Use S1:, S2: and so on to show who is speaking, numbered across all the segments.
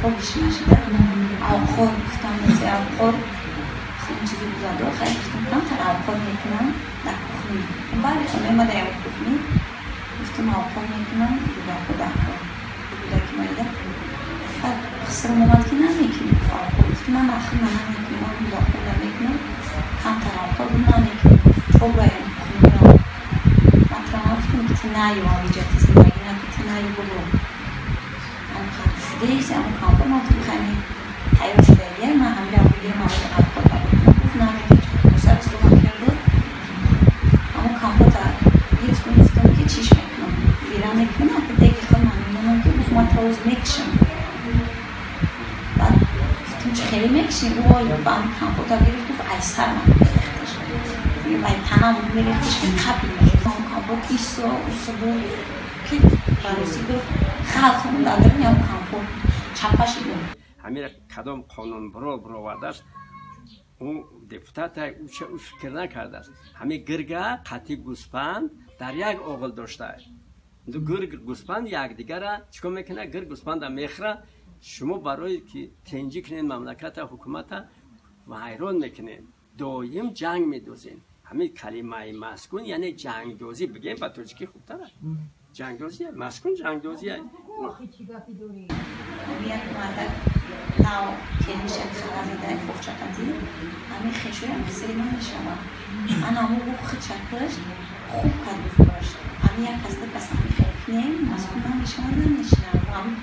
S1: خوبش نشده آبخور گفتم مثل آبخور این چیزی بزرده خیلی گفتم کمتر آبخور میکنم در کخمی برای خونه ما در کخمی گفتم آبخور میکنم بوده که مایده بعد خسرم اومد که نمیکنیم آبخور گفتم من آخر من نمیکنم بوده نمیکنم کمتر آبخور نمیکنم چوب باید کخمی را مطرح گفتم که تنایی آبی جتی زندگی نکن تنایی بلو دیگه اون کامپو مفتون خیلی تایید شده من همین رویه مواد آبخور دارم گفت نمیکنم سرچ رو مکرد بود اون کامپو دارم گفتم که چیش میکنم بیرم میکنم که دیگه خود من میمونم که گفت ما توز میکشم بعد گفتم چه خیلی میکشیم او با اون کامپو دارم گفت ایسر من میریختش یه باید تنم میریختش که قبل میریخت اون کامپو ایسا بود که برسی گفت خلطمون دادرم یا اون کامپو چپشی بود
S2: همین کدام قانون برآورده است اون دپوتات او فکر نکرده است همین گرگه قطی گوسپند در یک اوغل داشته است دو گرگ گوسپند یکدیگر را چیکار میکنه گرگ گوسپند میخره شما برای که تنجی کنین مملکت حکومت ویران میکنین دایم جنگ میدوزین همین کلمه مسکون یعنی جنگ دوزی بگیم با ترکی خوبتره جنگ دوزیه مسکون جنگ دوزیه
S1: یک مادر ناو تنشن خلاصی دای خوشچکتی امی خشوی هم کسی من نشما من آمو بو خچکش خوب کدوف باش امی یک کسته پس امی خیلی مسکون من نشما نمیشنم امی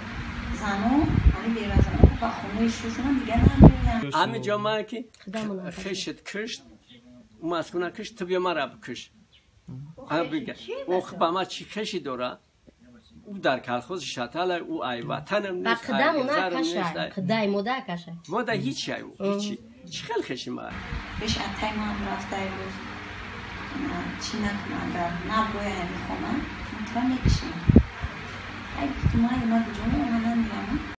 S1: زنو امی بیرازنو با خونه شوشون دیگه نمیریم
S2: امی جامعه که خشت کشت اون مسکونه کشت تو بیا مرا بکش بگه اوخ با ما چی خشی داره او در کلخوز شتل او ای وطنم نیست
S3: ای گذرم نیست قدای موده کشه
S2: موده هیچی او هیچی چی خیلی خشی ما
S1: بهش اتای ما هم رفته ای روز چی نکنم در نبوی همی خونه مطمئن میکشیم ای گفتم ما بجونه ما نمیرم